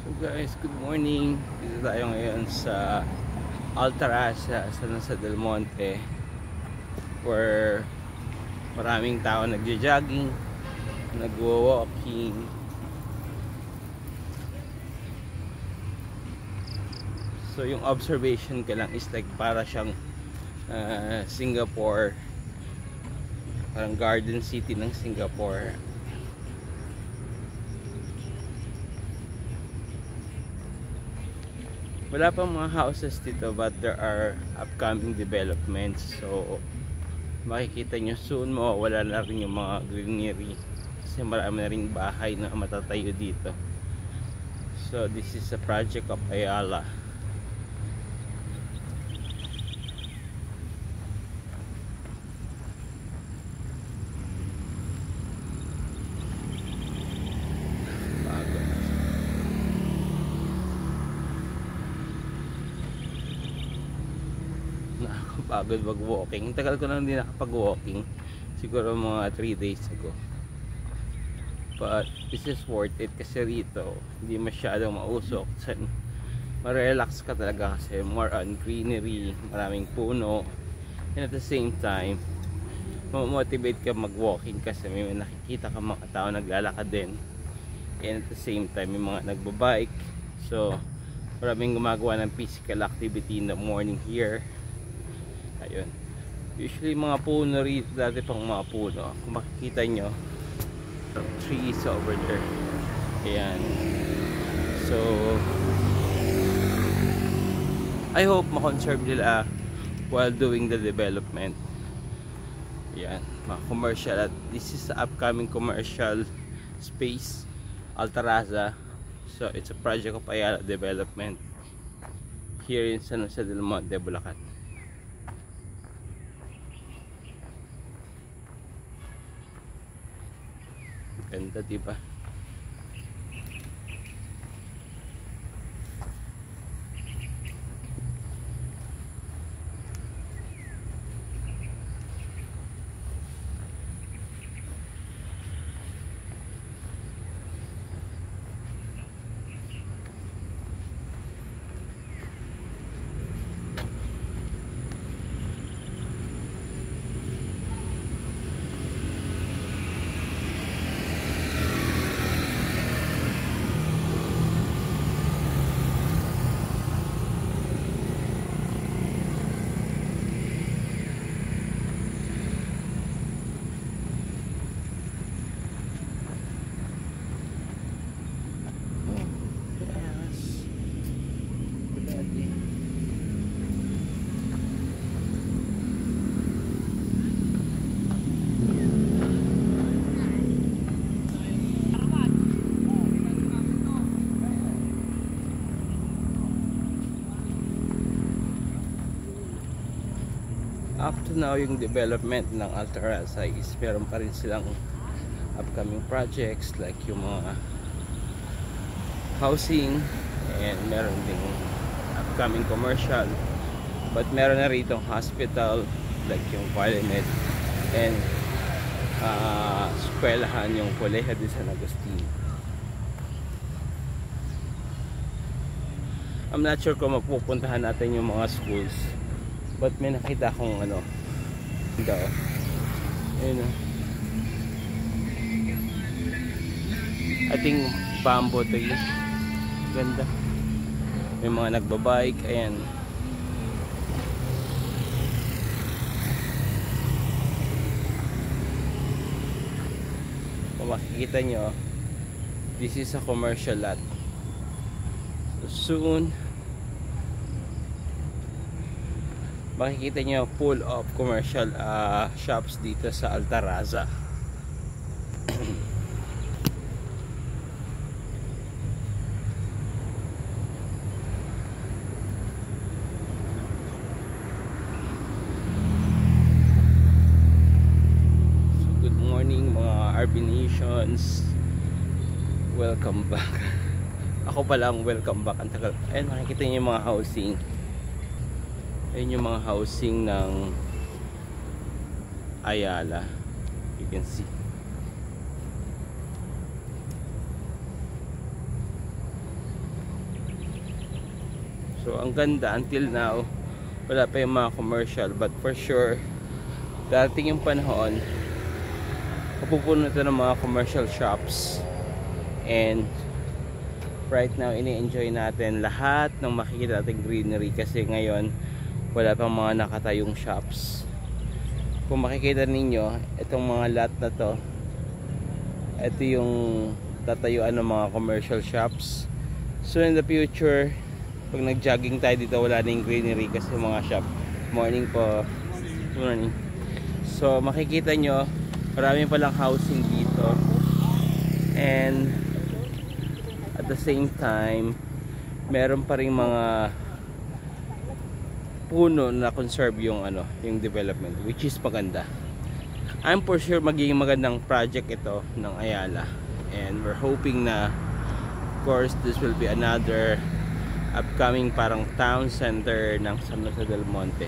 So guys, good morning. Dito tayo ngayon sa Altagracia sa Del Monte, where maraming tao nagja-jogging, nagwo-walking. So yung observation ko lang is like para siyang Singapore, parang Garden City ng Singapore. Wala pang mga houses dito, but there are upcoming developments. So makikita nyo soon, mawawala na rin yung mga greenery kasi marami na rin bahay na matatayo dito. So this is a project of Ayala. Nakakapagod mag-walking. Tagal ko na hindi nakapag-walking. Siguro mga 3 days ago. But this is worth it kasi rito hindi masyadong mausok. Ma-relax ka talaga kasi more on greenery, maraming puno. And at the same time, ma-motivate ka mag-walking kasi may nakikita ka mga tao naglalakad din. And at the same time, may mga nagbabike. So, maraming gumagawa ng physical activity in the morning here. Ayun. Usually mga puno rito, dati pang mga puno. Kung makikita nyo, trees over there. Ayan. So, I hope ma-conserve nila while doing the development. Ayan. Mga commercial. At this is the upcoming commercial space, Altagracia. So, it's a project of Ayala Development here in San Jose del Monte, Bulacan. Ganda, diba? Up to now, yung development ng Altagracia is meron pa rin silang upcoming projects like yung mga housing, and meron ding upcoming commercial, but meron na rito hospital like yung Violet, and eskwelahan yung Colegio de San Agustin. I'm not sure kung mapupuntahan natin yung mga schools, but may nakita akong ano daw, ayun, I think bamboo tree, ganda, may mga nagbabike. Ayan, kung makikita nyo, this is a commercial lot. So soon makikita nyo full of commercial shops dito sa Altagracia. So good morning mga Arbinations, welcome back. Ako palang welcome back. Ang tagal. Ayun, makikita nyo yung mga housing. Ayun yung mga housing ng Ayala. You can see. So ang ganda until now, wala pa yung mga commercial, but for sure darating yung panahon mapupuno ito ng mga commercial shops. And right now ini-enjoy natin lahat ng makikita nating greenery kasi ngayon wala pang mga nakatayong shops. Kung makikita ninyo itong mga lot na to, ito yung tatayuan ng mga commercial shops. So in the future, pag nag-jogging tayo dito, wala na yung greenery kasi mga shop. Morning po. Morning. So makikita nyo, marami palang housing dito. And at the same time, meron pa rin mga puno na conserve yung yung development, which is maganda. I'm for sure magiging magandang project ito ng Ayala. And we're hoping na of course this will be another upcoming parang town center ng San Jose del Monte.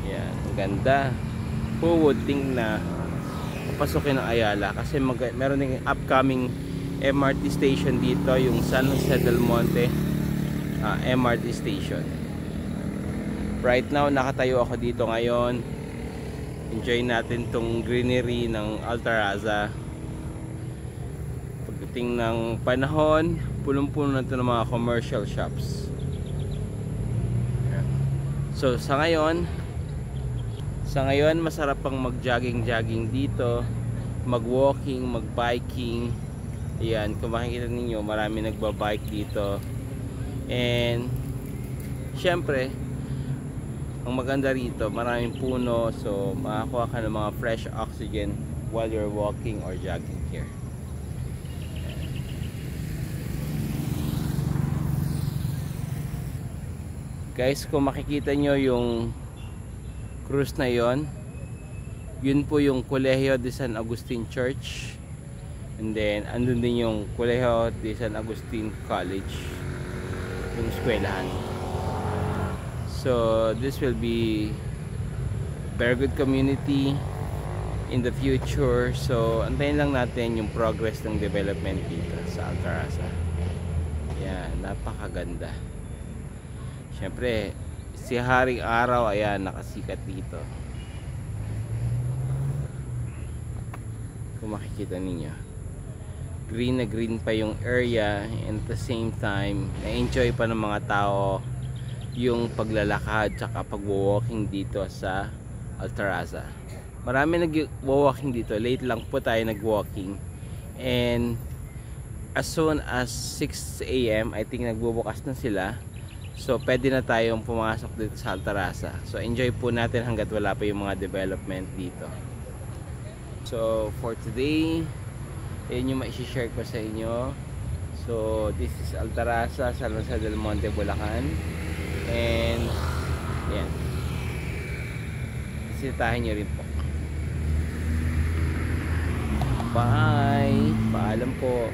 Yan, ang ganda. Who would think na papasukin ng Ayala kasi meron ding upcoming MRT station dito, yung San Jose del Monte MRT station. Right now nakatayo ako dito ngayon. Enjoy natin tong greenery ng Altaraza. Pagdating ng panahon, punong-puno na ito ng mga commercial shops. So sa ngayon masarap pang mag-jogging dito, mag-walking, mag-biking. Ayan, kung makikita ninyo, marami nagba-bike dito. And syempre, ang maganda rito, maraming puno, so makakuha ka ng mga fresh oxygen while you're walking or jogging here. Guys, kung makikita nyo yung cruise na yon, yun po yung Colegio de San Agustin Church. And then andun din yung Colegio de San Agustin College, yung eskwelahan. So this will be very good community in the future. So antayin lang natin yung progress ng development dito sa Altaraza. Yan, napakaganda. Syempre si Haring Araw, ayan, nakasikat dito. Kung makikita ninyo, green na green pa yung area, and at the same time na-enjoy pa ng mga tao yung paglalakad tsaka pag-walking dito sa Altaraza. Marami nag-walking dito. Late lang po tayo nag-walking, and as soon as 6 AM I think nagbubukas na sila. So pwede na tayong pumasok dito sa Altaraza. So enjoy po natin hanggat wala pa yung mga development dito. So for today, yun yung ma-share ko sa inyo. So this is Altaraza, San Jose del Monte, Bulacan. And yan, bisitahin nyo rin po. Bye! Paalam po.